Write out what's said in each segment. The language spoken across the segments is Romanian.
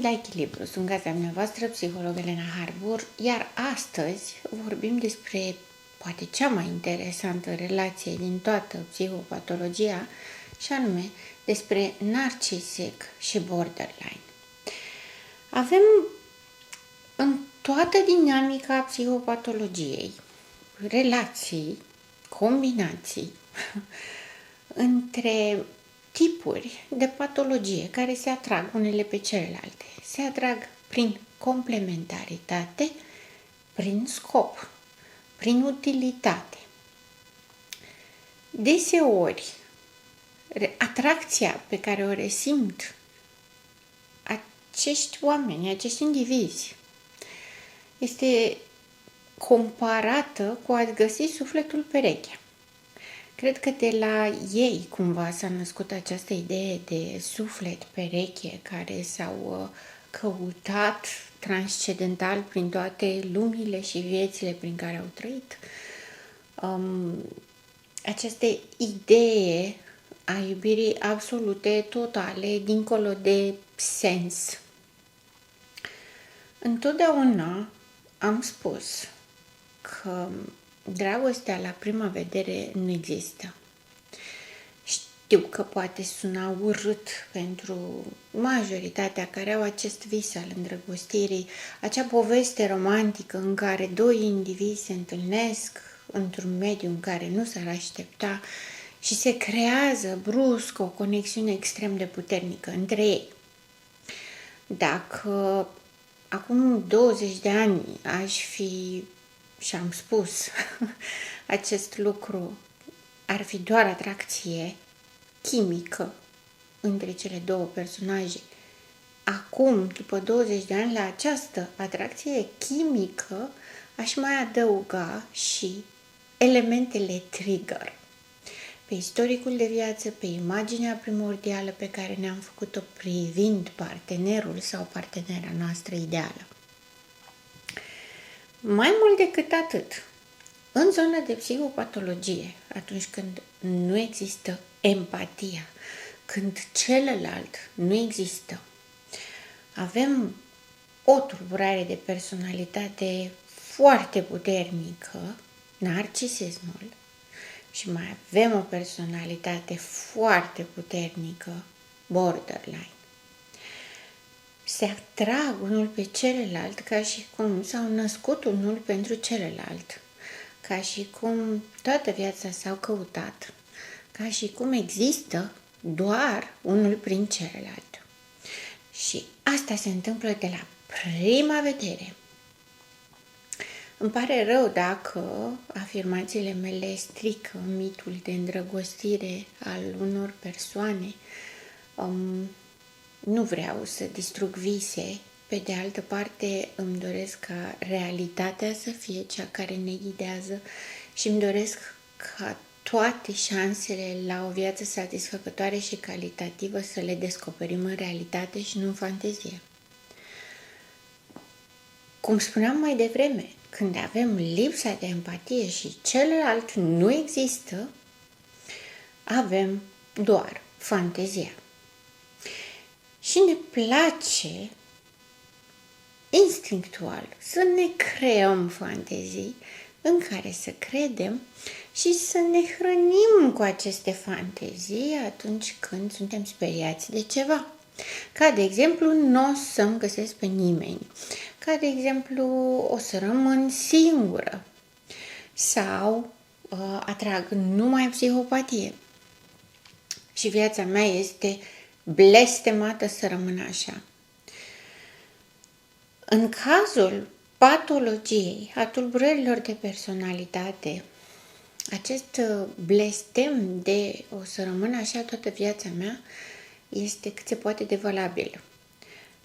venit la Echilibru, sunt gazda dumneavoastră, psiholog Elena Harbour, iar astăzi vorbim despre poate cea mai interesantă relație din toată psihopatologia, și anume despre narcisic și borderline. Avem în toată dinamica psihopatologiei relații, combinații între tipuri de patologie care se atrag unele pe celelalte. Se atrag prin complementaritate, prin scop, prin utilitate. Deseori, atracția pe care o resimt acești oameni, acești indivizi, este comparată cu a găsi sufletul perechea. Cred că de la ei cumva s-a născut această idee de suflet pereche care s-au căutat transcendental prin toate lumile și viețile prin care au trăit. Această idee a iubirii absolute, totale, dincolo de sens. Întotdeauna am spus că dragostea la prima vedere nu există. Știu că poate suna urât pentru majoritatea care au acest vis al îndrăgostirii, acea poveste romantică în care doi indivizi se întâlnesc într-un mediu în care nu s-ar aștepta și se creează brusc o conexiune extrem de puternică între ei. Dacă acum 20 de ani aș fi și am spus acest lucru, ar fi doar atracție chimică între cele două personaje. Acum, după 20 de ani, la această atracție chimică aș mai adăuga și elementele trigger. Pe istoricul de viață, pe imaginea primordială pe care ne-am făcut-o privind partenerul sau partenera noastră ideală. Mai mult decât atât, în zona de psihopatologie, atunci când nu există empatia, când celălalt nu există, avem o tulburare de personalitate foarte puternică, narcisismul, și mai avem o personalitate foarte puternică, borderline. Se atrag unul pe celălalt ca și cum s-au născut unul pentru celălalt, ca și cum toată viața s-au căutat, ca și cum există doar unul prin celălalt. Și asta se întâmplă de la prima vedere. Îmi pare rău dacă afirmațiile mele strică mitul de îndrăgostire al unor persoane. Nu vreau să distrug vise, pe de altă parte îmi doresc ca realitatea să fie cea care ne ghidează și îmi doresc ca toate șansele la o viață satisfăcătoare și calitativă să le descoperim în realitate și nu în fantezie. Cum spuneam mai devreme, când avem lipsa de empatie și celălalt nu există, avem doar fantezia. Și ne place instinctual să ne creăm fantezii în care să credem și să ne hrănim cu aceste fantezii atunci când suntem speriați de ceva. Ca de exemplu, nu o să-mi găsesc pe nimeni. Ca de exemplu, o să rămân singură. Sau atrag numai psihopatie. Și viața mea este blestemată să rămână așa. În cazul patologiei, a tulburărilor de personalitate, acest blestem de o să rămână așa toată viața mea este cât se poate de valabil.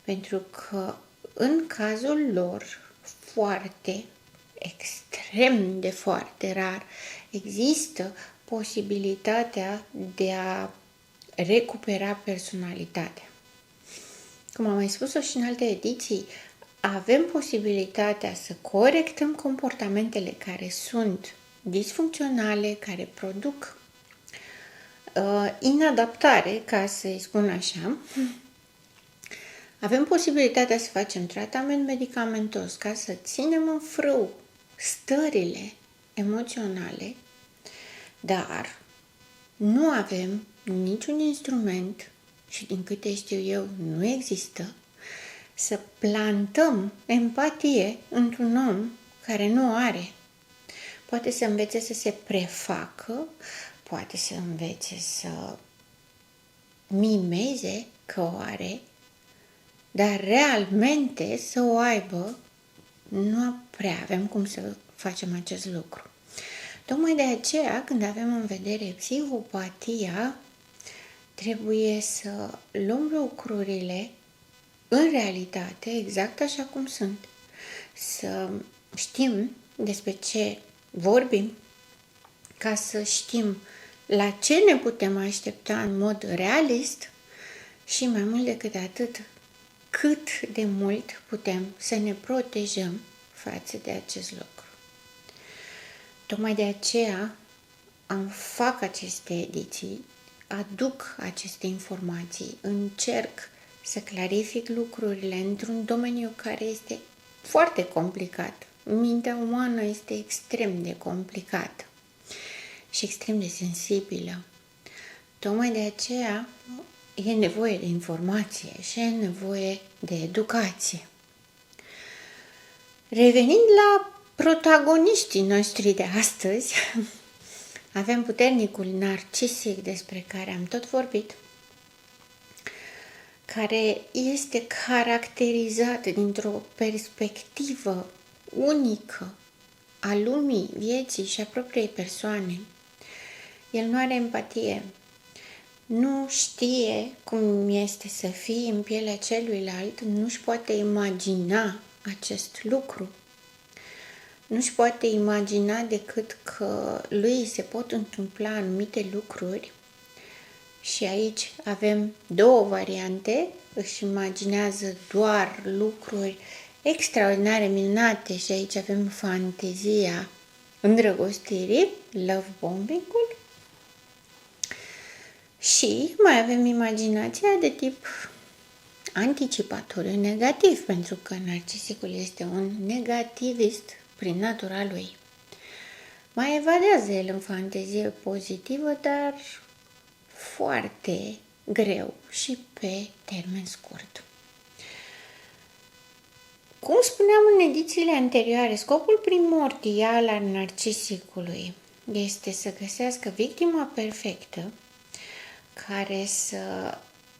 Pentru că în cazul lor, foarte, extrem de foarte rar, există posibilitatea de a recupera personalitatea. Cum am mai spus-o și în alte ediții, avem posibilitatea să corectăm comportamentele care sunt disfuncționale, care produc inadaptare, ca să-i spun așa, Avem posibilitatea să facem tratament medicamentos ca să ținem în frâu stările emoționale, dar nu avem niciun instrument și din câte știu eu nu există să plantăm empatie într-un om care nu are. Poate să învețe să se prefacă, poate să învețe să mimeze că o are, dar realmente să o aibă, nu prea avem cum să facem acest lucru. Tocmai de aceea, când avem în vedere psihopatia, trebuie să luăm lucrurile în realitate, exact așa cum sunt. Să știm despre ce vorbim, ca să știm la ce ne putem aștepta în mod realist și mai mult decât atât, cât de mult putem să ne protejăm față de acest lucru. Tocmai de aceea fac aceste ediții, aduc aceste informații, încerc să clarific lucrurile într-un domeniu care este foarte complicat. Mintea umană este extrem de complicată și extrem de sensibilă. Tocmai de aceea e nevoie de informație și e nevoie de educație. Revenind la protagoniștii noștri de astăzi, avem puternicul narcisic despre care am tot vorbit, care este caracterizat dintr-o perspectivă unică a lumii, vieții și a propriei persoane. El nu are empatie, nu știe cum este să fii în pielea celuilalt, nu-și poate imagina acest lucru. Nu-și poate imagina decât că lui se pot întâmpla anumite lucruri și aici avem două variante. Își imaginează doar lucruri extraordinare, minunate și aici avem fantezia îndrăgostirii, love bombing-ul, și mai avem imaginația de tip anticipatoriu negativ, pentru că narcisicul este un negativist prin natura lui. Mai evadează el în fantezie pozitivă, dar foarte greu și pe termen scurt. Cum spuneam în edițiile anterioare, scopul primordial al narcisicului este să găsească victima perfectă care să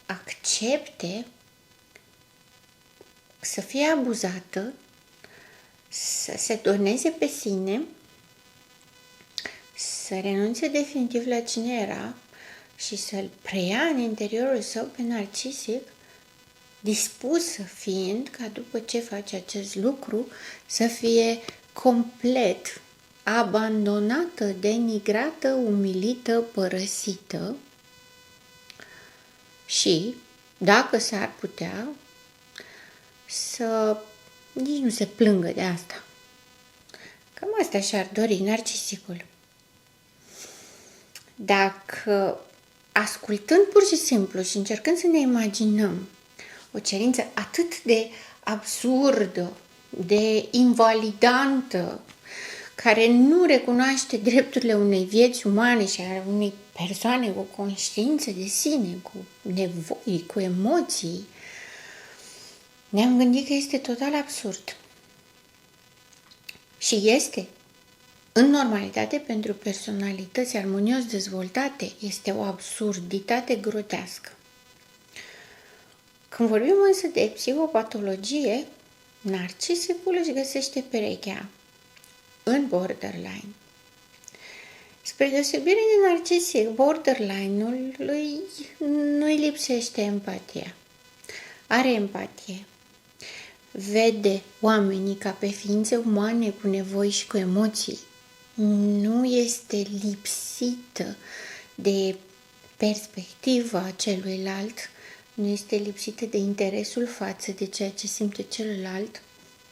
accepte să fie abuzată, să se doneze pe sine, să renunțe definitiv la cine era și să-l preia în interiorul său pe narcisic, dispusă fiind ca după ce face acest lucru să fie complet abandonată, denigrată, umilită, părăsită și, dacă s-ar putea, să nici nu se plângă de asta. Cam asta și-ar dori narcisicul. Dacă ascultând pur și simplu și încercând să ne imaginăm o cerință atât de absurdă, de invalidantă, care nu recunoaște drepturile unei vieți umane și a unei persoane cu conștiință de sine, cu nevoi, cu emoții, ne-am gândit că este total absurd. Și este. În normalitate, pentru personalități armonios dezvoltate, este o absurditate grotească. Când vorbim însă de psihopatologie, narcisicul își găsește perechea în borderline. Spre deosebire de narcisic, borderline-ul lui nu-i lipsește empatia. Are empatie. Vede oamenii ca pe ființe umane cu nevoi și cu emoții. Nu este lipsită de perspectiva celuilalt, nu este lipsită de interesul față de ceea ce simte celălalt,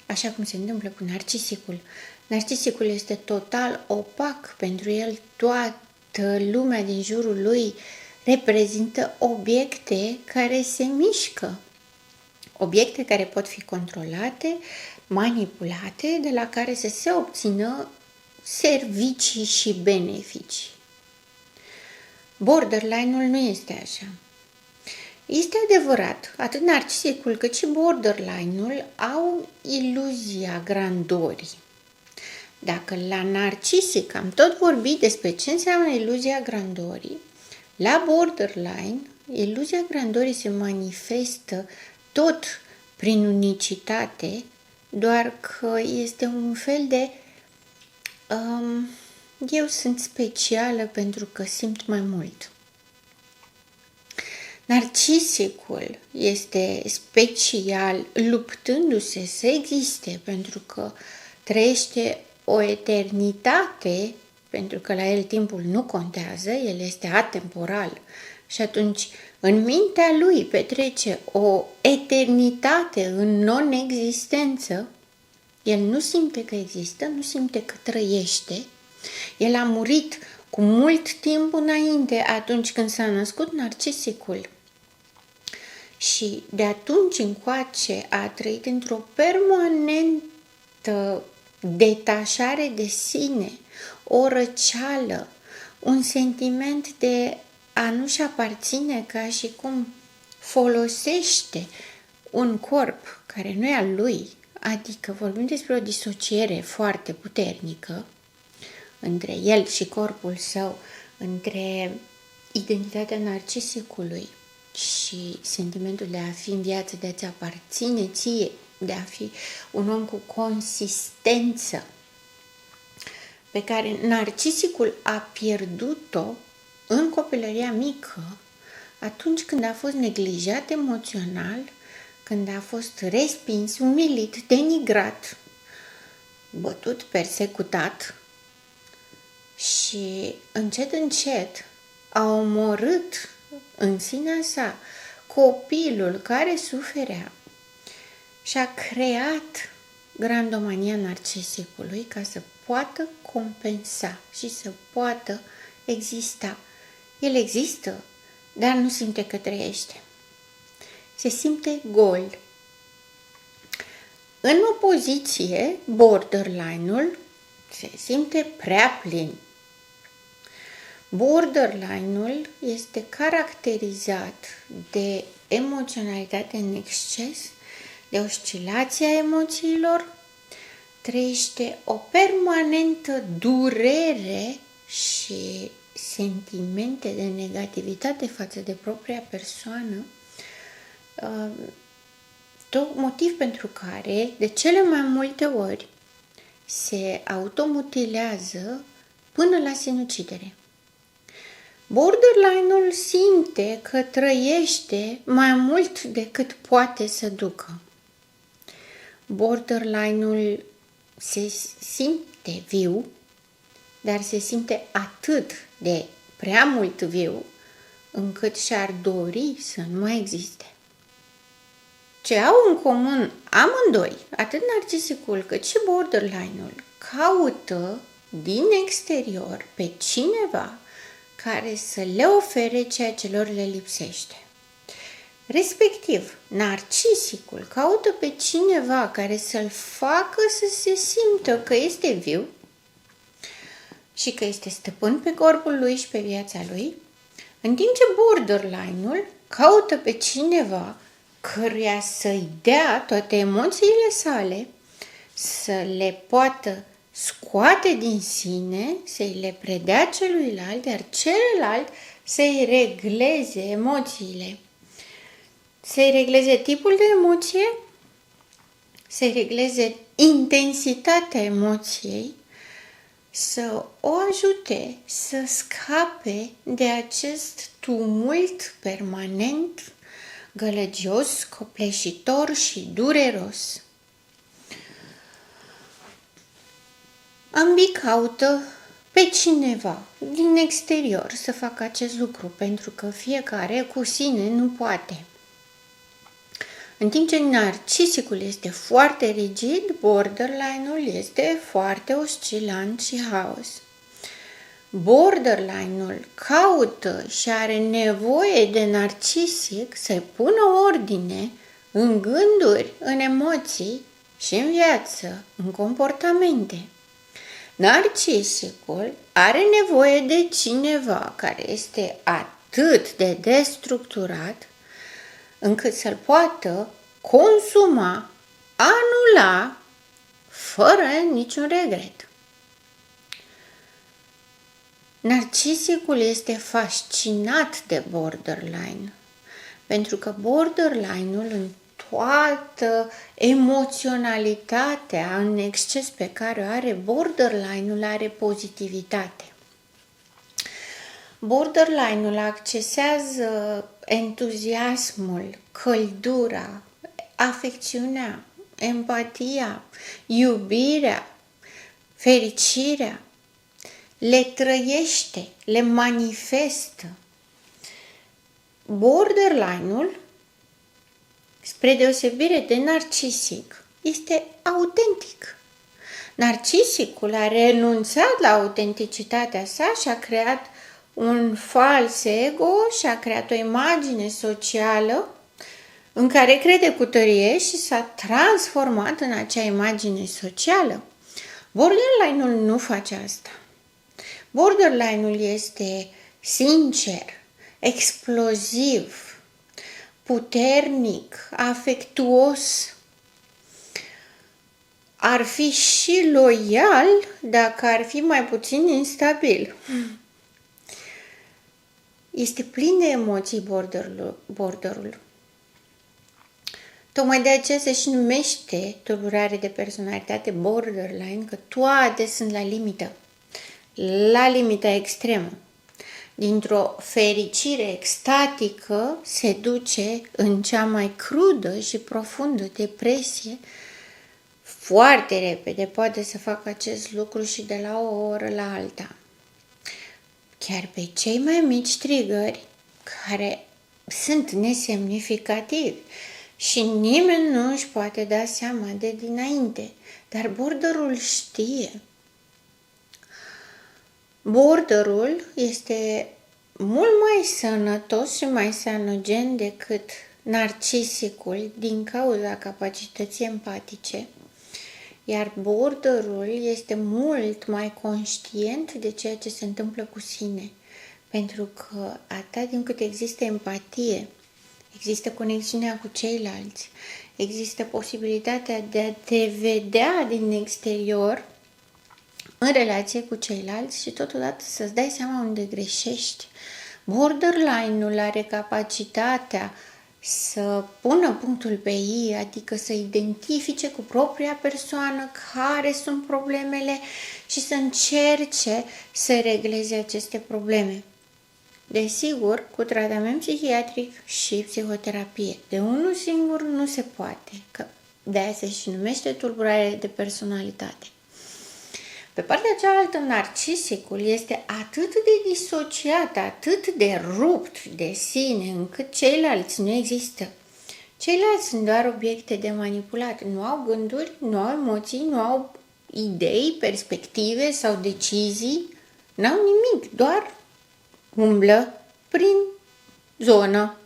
așa cum se întâmplă cu narcisicul. Narcisicul este total opac, pentru el toată lumea din jurul lui reprezintă obiecte care se mișcă. obiecte care pot fi controlate, manipulate, de la care să se obțină servicii și beneficii. Borderline-ul nu este așa. Este adevărat, atât narcisicul cât și borderline-ul au iluzia grandorii. Dacă la narcisic am tot vorbit despre ce înseamnă iluzia grandorii, la borderline, iluzia grandorii se manifestă tot prin unicitate, doar că este un fel de eu sunt specială pentru că simt mai mult. Narcisicul este special luptându-se să existe pentru că trăiește o eternitate, pentru că la el timpul nu contează, el este atemporal și atunci în mintea lui petrece o eternitate în non-existență. El nu simte că există, nu simte că trăiește. El a murit cu mult timp înainte, atunci când s-a născut narcisicul. Și de atunci încoace a trăit într-o permanentă detașare de sine, o răceală, un sentiment de a nu-și aparține, ca și cum folosește un corp care nu e al lui, adică vorbim despre o disociere foarte puternică între el și corpul său, între identitatea narcisicului și sentimentul de a fi în viață, de a-ți aparține ție, de a fi un om cu consistență, pe care narcisicul a pierdut-o în copilăria mică, atunci când a fost neglijat emoțional, când a fost respins, umilit, denigrat, bătut, persecutat și încet, încet a omorât în sinea sa copilul care suferea și a creat grandomania narcisicului ca să poată compensa și să poată exista. El există, dar nu simte că trăiește. Se simte gol. În opoziție, borderline-ul se simte prea plin. Borderline-ul este caracterizat de emoționalitate în exces, de oscilația emoțiilor, trăiește o permanentă durere și sentimente de negativitate față de propria persoană, motiv pentru care de cele mai multe ori se automutilează până la sinucidere. Borderline-ul simte că trăiește mai mult decât poate să ducă. Borderline-ul se simte viu, dar se simte atât de prea mult viu, încât și-ar dori să nu mai existe. Ce au în comun amândoi, atât narcisicul cât și borderline-ul, caută din exterior pe cineva care să le ofere ceea ce lor le lipsește. Respectiv, narcisicul caută pe cineva care să-l facă să se simtă că este viu și că este stăpân pe corpul lui și pe viața lui, în timp ce borderline-ul caută pe cineva căruia să-i dea toate emoțiile sale, să le poată scoate din sine, să-i le predea celuilalt, iar celălalt să-i regleze emoțiile. Să-i regleze tipul de emoție, să-i regleze intensitatea emoției, să o ajute să scape de acest tumult permanent, gălăgios, copleșitor și dureros. Ambii caută pe cineva din exterior să facă acest lucru, pentru că fiecare cu sine nu poate. În timp ce narcisicul este foarte rigid, borderline-ul este foarte oscilant și haos. Borderline-ul caută și are nevoie de narcisic să-i pună ordine în gânduri, în emoții și în viață, în comportamente. Narcisicul are nevoie de cineva care este atât de destructurat încât să-l poată consuma, anula, fără niciun regret. Narcisicul este fascinat de borderline, pentru că borderline-ul în toată emoționalitatea în exces pe care o are, borderline-ul are pozitivitate. Borderline-ul accesează entuziasmul, căldura, afecțiunea, empatia, iubirea, fericirea, le trăiește, le manifestă. Borderline-ul, spre deosebire de narcisic, este autentic. Narcisicul a renunțat la autenticitatea sa și a creat un fals ego și a creat o imagine socială în care crede cu tărie și s-a transformat în acea imagine socială. Borderline-ul nu face asta. Borderline-ul este sincer, exploziv, puternic, afectuos. Ar fi și loial dacă ar fi mai puțin instabil. Este plin de emoții borderul. Tocmai de aceea se și numește tulburare de personalitate borderline, că toate sunt la limita extremă. Dintr-o fericire extatică se duce în cea mai crudă și profundă depresie. Foarte repede poate să facă acest lucru și de la o oră la alta. Chiar pe cei mai mici trigări, care sunt nesemnificativi și nimeni nu își poate da seama de dinainte, dar borderul știe. Borderul este mult mai sănătos și mai sanogen decât narcisicul din cauza capacității empatice, iar borderul este mult mai conștient de ceea ce se întâmplă cu sine, pentru că atât timp cât există empatie, există conexiunea cu ceilalți, există posibilitatea de a te vedea din exterior în relație cu ceilalți și totodată să-ți dai seama unde greșești. Borderline-ul are capacitatea să pună punctul pe I, adică să identifice cu propria persoană care sunt problemele și să încerce să regleze aceste probleme. Desigur, cu tratament psihiatric și psihoterapie. De unul singur nu se poate, că de-aia se și numește tulburare de personalitate. Pe partea cealaltă, narcisicul este atât de disociat, atât de rupt de sine, încât ceilalți nu există. Ceilalți sunt doar obiecte de manipulat. Nu au gânduri, nu au emoții, nu au idei, perspective sau decizii. N-au nimic, doar umblă prin zonă.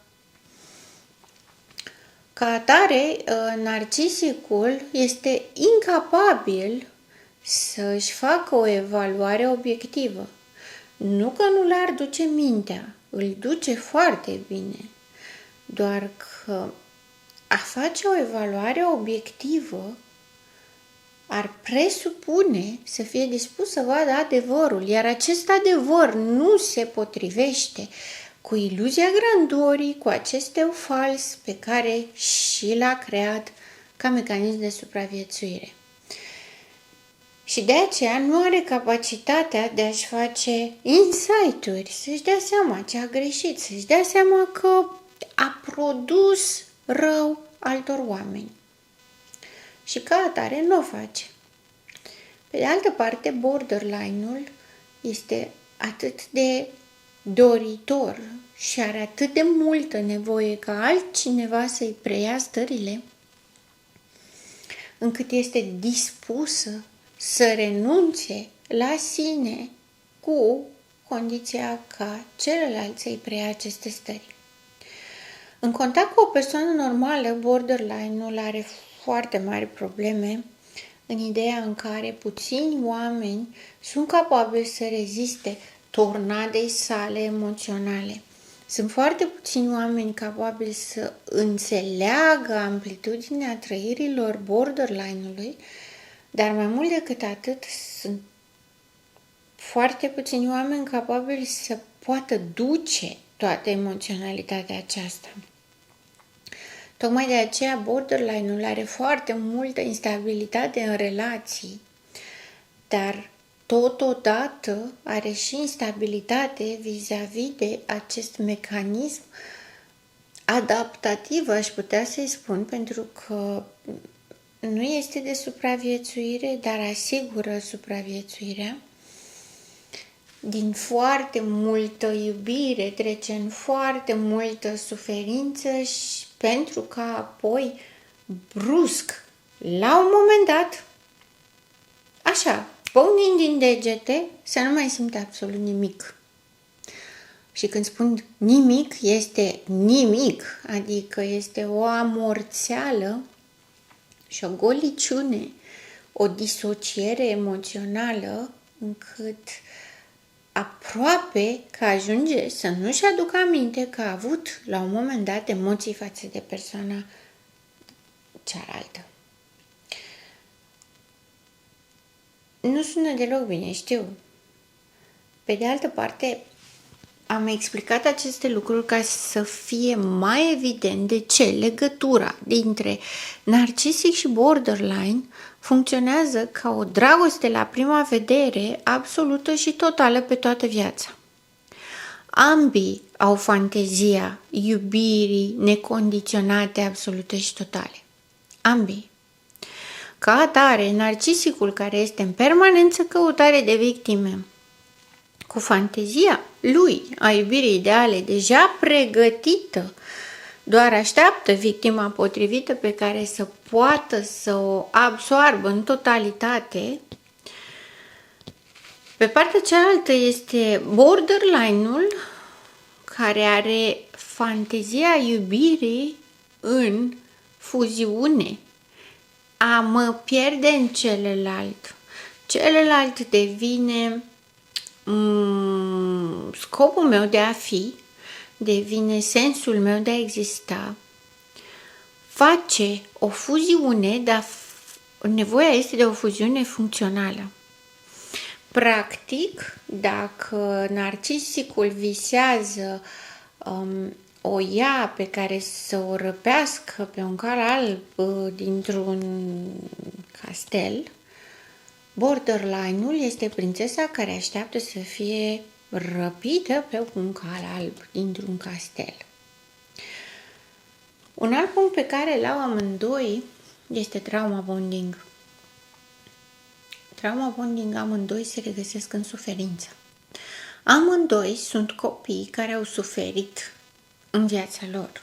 Ca atare, narcisicul este incapabil să-și facă o evaluare obiectivă. Nu că nu l-ar duce mintea, îl duce foarte bine, doar că a face o evaluare obiectivă ar presupune să fie dispus să vadă adevărul, iar acest adevăr nu se potrivește cu iluzia grandorii, cu acest eu fals pe care și l-a creat ca mecanism de supraviețuire. Și de aceea nu are capacitatea de a-și face insight-uri, să-și dea seama ce a greșit, să-și dea seama că a produs rău altor oameni. Și ca atare nu o face. Pe de altă parte, borderline-ul este atât de doritor și are atât de multă nevoie ca altcineva să-i preia stările, încât este dispusă să renunțe la sine cu condiția ca celălalt să-i preia aceste stări. În contact cu o persoană normală, borderline-ul are foarte mari probleme în ideea în care puțini oameni sunt capabili să reziste tornadei sale emoționale. Sunt foarte puțini oameni capabili să înțeleagă amplitudinea trăirilor borderline-ului, dar mai mult decât atât, sunt foarte puțini oameni capabili să poată duce toată emoționalitatea aceasta. Tocmai de aceea borderline-ul are foarte multă instabilitate în relații, dar totodată are și instabilitate vis-a-vis de acest mecanism adaptativ, aș putea să-i spun, pentru că nu este de supraviețuire, dar asigură supraviețuirea. Din foarte multă iubire trece în foarte multă suferință și pentru că apoi, brusc, la un moment dat, așa, pocnind din degete, să nu mai simte absolut nimic. Și când spun nimic, este nimic, adică este o amorțeală și o goliciune, o disociere emoțională încât aproape că ajunge să nu-și aducă aminte că a avut la un moment dat emoții față de persoana cealaltă. Nu sună deloc bine, știu. Pe de altă parte, am explicat aceste lucruri ca să fie mai evident de ce legătura dintre narcisic și borderline funcționează ca o dragoste la prima vedere, absolută și totală pe toată viața. Ambii au fantezia iubirii necondiționate, absolute și totale. Ambii. Ca atare, narcisicul care este în permanență căutare de victime, cu fantezia lui a iubirii ideale deja pregătită, doar așteaptă victima potrivită pe care să poată să o absoarbă în totalitate. Pe partea cealaltă este borderline-ul care are fantezia iubirii în fuziune, a mă pierde în celălalt. Celălalt devine scopul meu de a fi, devine sensul meu de a exista, face o fuziune, dar nevoia este de o fuziune funcțională. Practic, dacă narcisicul visează o ea pe care să o răpească pe un cal alb dintr-un castel, borderline-ul este prințesa care așteaptă să fie răpită pe un cal alb dintr-un castel. Un alt punct pe care l-au amândoi este trauma bonding. Trauma bonding, amândoi se regăsesc în suferință. Amândoi sunt copii care au suferit în viața lor.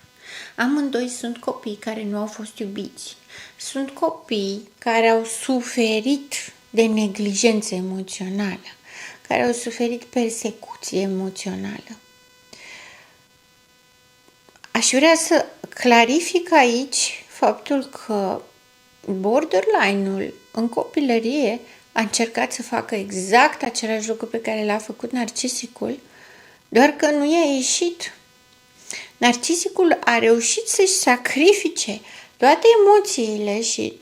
Amândoi sunt copii care nu au fost iubiți. Sunt copii care au suferit de neglijență emoțională, care au suferit persecuție emoțională. Aș vrea să clarific aici faptul că borderline-ul în copilărie a încercat să facă exact același lucru pe care l-a făcut narcisicul, doar că nu i-a ieșit. Narcisicul a reușit să-și sacrifice toate emoțiile și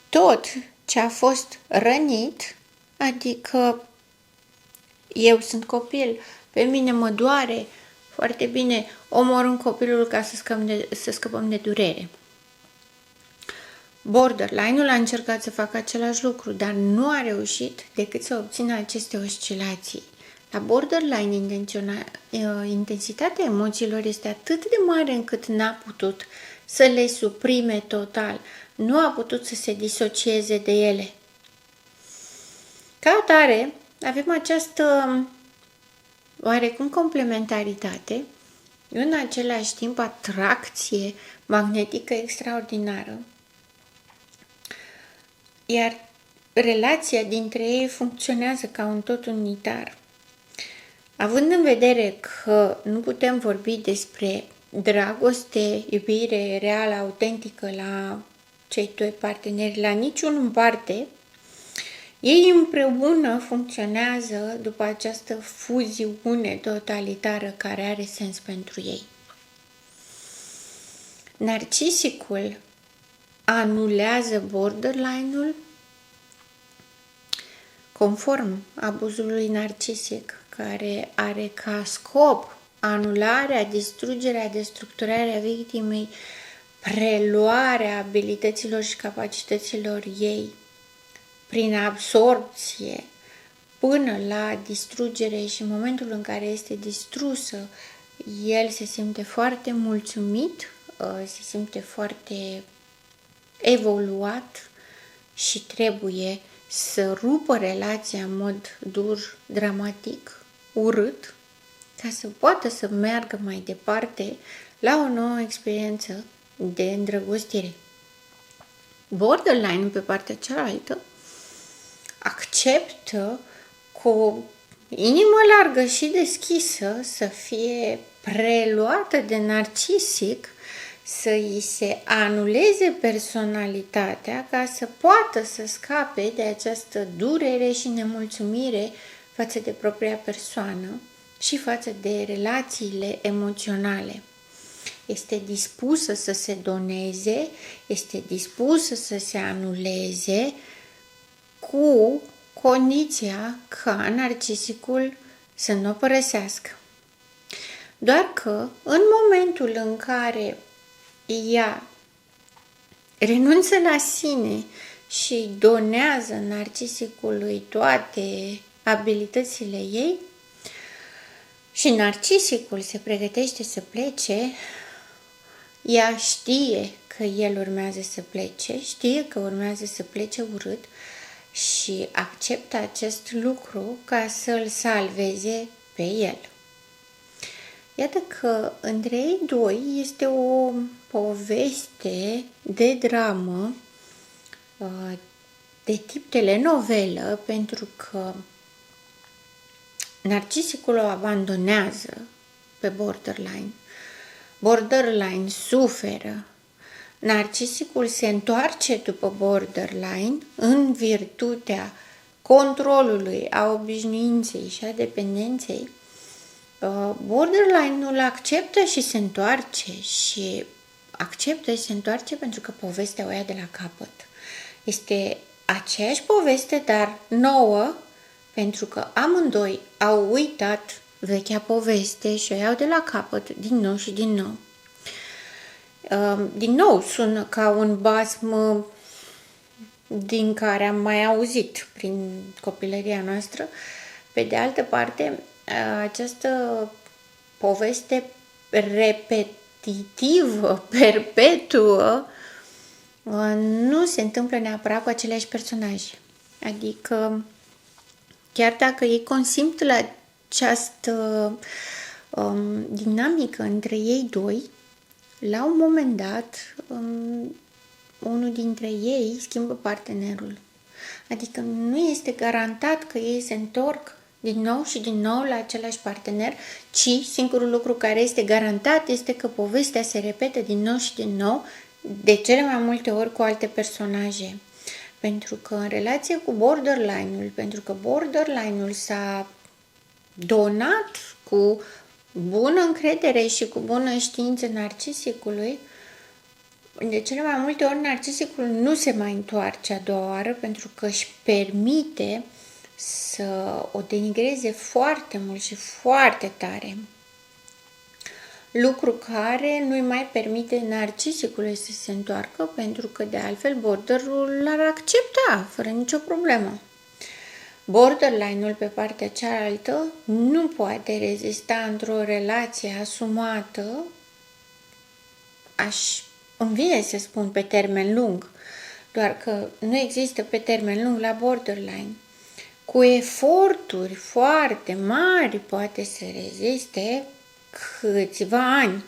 tot ce a fost rănit, adică eu sunt copil, pe mine mă doare, foarte bine, omorâm copilul ca să scăpăm de durere. Borderline-ul a încercat să facă același lucru, dar nu a reușit decât să obțină aceste oscilații. La borderline, intensitatea emoțiilor este atât de mare încât n-a putut să le suprime total, nu a putut să se disocieze de ele. Ca atare, avem această oarecum complementaritate, în același timp atracție magnetică extraordinară, iar relația dintre ei funcționează ca un tot unitar. Având în vedere că nu putem vorbi despre dragoste, iubire reală, autentică la cei doi parteneri, la niciunul în parte. Ei împreună funcționează după această fuziune totalitară care are sens pentru ei. Narcisicul anulează borderline-ul conform abuzului narcisic, care are ca scop anularea, distrugerea, destructurarea victimei, preluarea abilităților și capacităților ei prin absorpție până la distrugere, și în momentul în care este distrusă, el se simte foarte mulțumit, se simte foarte evoluat și trebuie să rupă relația în mod dur, dramatic, urât, ca să poată să meargă mai departe la o nouă experiență de îndrăgostire. Borderline, pe partea cealaltă, acceptă cu inimă largă și deschisă să fie preluată de narcisic, să îi se anuleze personalitatea ca să poată să scape de această durere și nemulțumire față de propria persoană și față de relațiile emoționale. Este dispusă să se doneze, este dispusă să se anuleze, cu condiția ca narcisicul să nu o părăsească. Doar că în momentul în care ea renunță la sine și donează narcisicului toate abilitățile ei și narcisicul se pregătește să plece, ea știe că el urmează să plece, știe că urmează să plece urât și acceptă acest lucru ca să-l salveze pe el. Iată că între ei doi este o poveste de dramă de tip telenovelă, pentru că narcisicul o abandonează pe borderline. Borderline suferă. Narcisicul se întoarce după borderline în virtutea controlului, a obișnuinței și a dependenței. Borderline-ul acceptă și se întoarce și acceptă și se întoarce pentru că povestea o ia de la capăt. Este aceeași poveste, dar nouă, pentru că amândoi au uitat vechea poveste și o iau de la capăt din nou și din nou. Din nou sună ca un basm din care am mai auzit prin copilăria noastră. Pe de altă parte, această poveste repetitivă, perpetuă, nu se întâmplă neapărat cu aceleași personaje. Adică, chiar dacă ei consimt la această dinamică între ei doi, la un moment dat, unul dintre ei schimbă partenerul. Adică nu este garantat că ei se întorc din nou și din nou la același partener, ci singurul lucru care este garantat este că povestea se repetă din nou și din nou, de cele mai multe ori cu alte personaje. Pentru că în relație cu borderline-ul, pentru că borderline-ul s-a donat cu bună încredere și cu bună știință narcisicului, de cele mai multe ori narcisicul nu se mai întoarce a doua oară pentru că își permite să o denigreze foarte mult și foarte tare. Lucru care nu-i mai permite narcisicului să se întoarcă, pentru că de altfel borderul l-ar accepta fără nicio problemă. Borderline-ul pe partea cealaltă nu poate rezista într-o relație asumată, îmi vine să spun pe termen lung, doar că nu există pe termen lung la borderline. Cu eforturi foarte mari poate să reziste câțiva ani,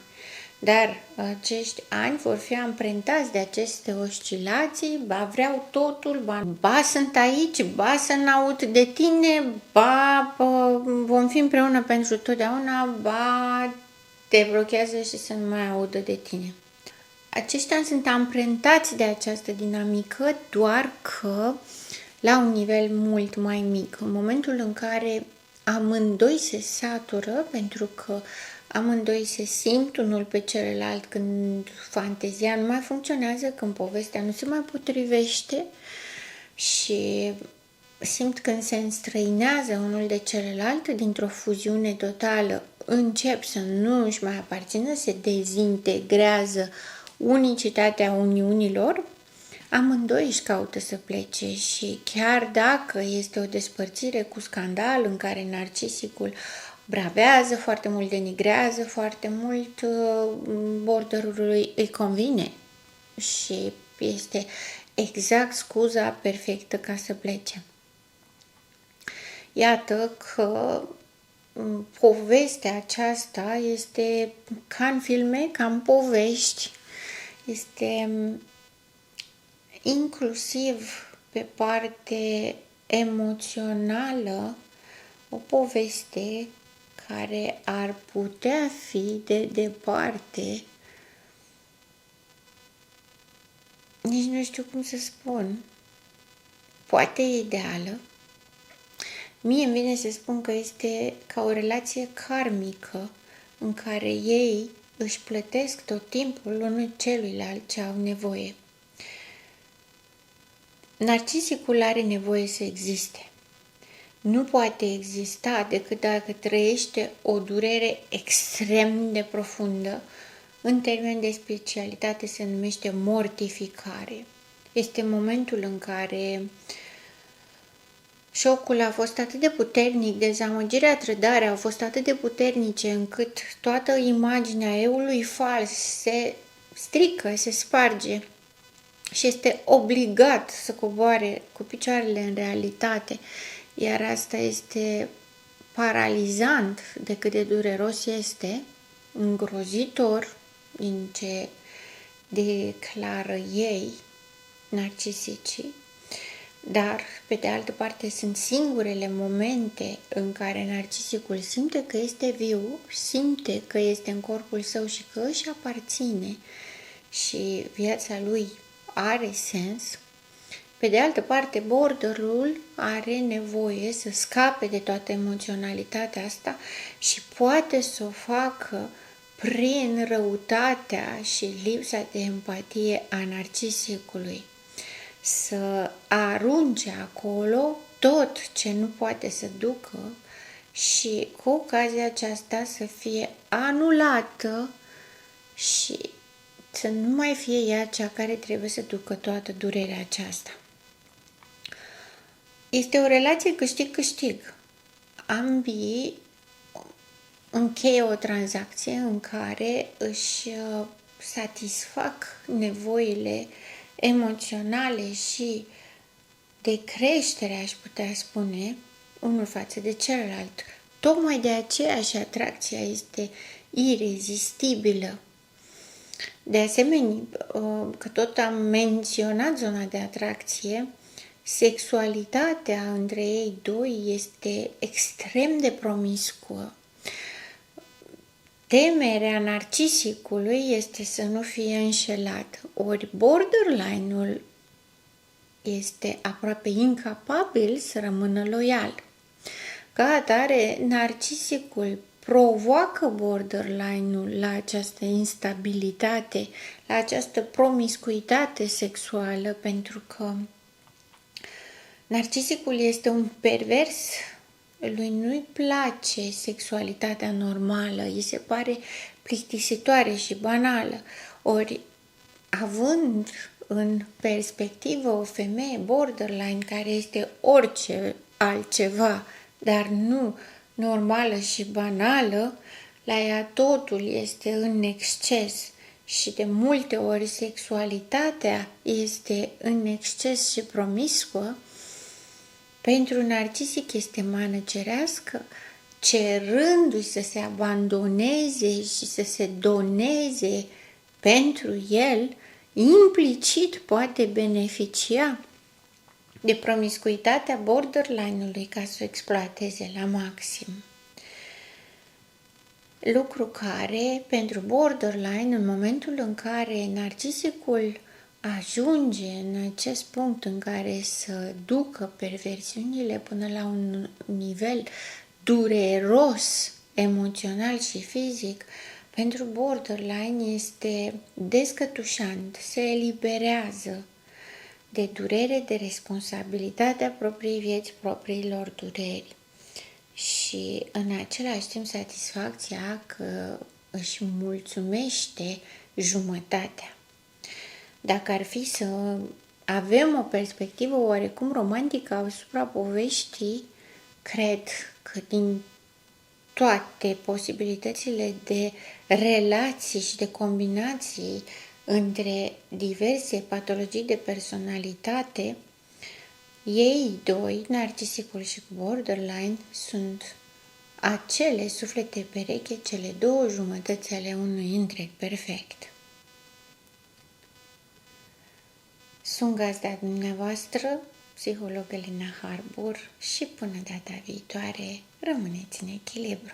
dar acești ani vor fi amprentați de aceste oscilații, ba vreau totul, ba sunt aici, ba să n-aud de tine, ba vom fi împreună pentru totdeauna, ba te blochează și să nu mai audă de tine. Aceștia sunt amprentați de această dinamică, doar că la un nivel mult mai mic. În momentul în care amândoi se satură, pentru că amândoi se simt unul pe celălalt când fantezia nu mai funcționează, când povestea nu se mai potrivește și simt când se înstrăinează unul de celălalt dintr-o fuziune totală, încep să nu își mai aparțină, se dezintegrează unicitatea uniunilor, amândoi își caută să plece și chiar dacă este o despărțire cu scandal în care narcisicul bravează foarte mult, denigrează foarte mult, borderului îi convine și este exact scuza perfectă ca să plece. Iată că povestea aceasta este ca în filme, ca în povești, este inclusiv pe parte emoțională o poveste care ar putea fi de departe, nici nu știu cum să spun, poate ideală. Mie îmi vine să spun că este ca o relație karmică în care ei își plătesc tot timpul unul celuilalt ce au nevoie. Narcisicul are nevoie să existe. Nu poate exista decât dacă trăiește o durere extrem de profundă. În termen de specialitate se numește mortificare. Este momentul în care șocul a fost atât de puternic, dezamăgirea, trădarea au fost atât de puternice încât toată imaginea eului fals se strică, se sparge și este obligat să coboare cu picioarele în realitate. Iar asta este paralizant de cât de dureros este, îngrozitor din ce declară ei, narcisicii, dar, pe de altă parte, sunt singurele momente în care narcisicul simte că este viu, simte că este în corpul său și că își aparține și viața lui are sens. Pe de altă parte, borderul are nevoie să scape de toată emoționalitatea asta și poate să o facă prin răutatea și lipsa de empatie a narcisicului. Să arunce acolo tot ce nu poate să ducă și cu ocazia aceasta să fie anulată și să nu mai fie ea cea care trebuie să ducă toată durerea aceasta. Este o relație câștig-câștig. Ambii încheie o tranzacție în care își satisfac nevoile emoționale și de creștere, aș putea spune, unul față de celălalt. Tocmai de aceea și atracția este irezistibilă. De asemenea, că tot am menționat zona de atracție, sexualitatea între ei doi este extrem de promiscuă. Temerea narcisicului este să nu fie înșelat, ori borderline-ul este aproape incapabil să rămână loial. Ca atare, narcisicul provoacă borderline-ul la această instabilitate, la această promiscuitate sexuală, pentru că narcisicul este un pervers, lui nu-i place sexualitatea normală, îi se pare plictisitoare și banală. Ori, având în perspectivă o femeie borderline care este orice altceva, dar nu normală și banală, la ea totul este în exces și de multe ori sexualitatea este în exces și promiscuă. Pentru narcisic este mană cerească, cerându-i să se abandoneze și să se doneze pentru el, implicit poate beneficia de promiscuitatea borderline-ului ca să o exploateze la maxim. lucru care, pentru borderline, în momentul în care narcisicul ajunge în acest punct în care să ducă perversiunile până la un nivel dureros, emoțional și fizic, pentru borderline este descătușant, se eliberează de durere, de responsabilitatea propriei vieți, propriilor dureri. Și în același timp satisfacția că își mulțumește jumătatea. Dacă ar fi să avem o perspectivă oarecum romantică asupra poveștii, cred că din toate posibilitățile de relații și de combinații între diverse patologii de personalitate, ei doi, narcisicul și borderline, sunt acele suflete pereche, cele două jumătăți ale unui întreg perfect. Sunt gazda dumneavoastră, psiholog Elena Harbour, și până data viitoare, rămâneți în echilibru.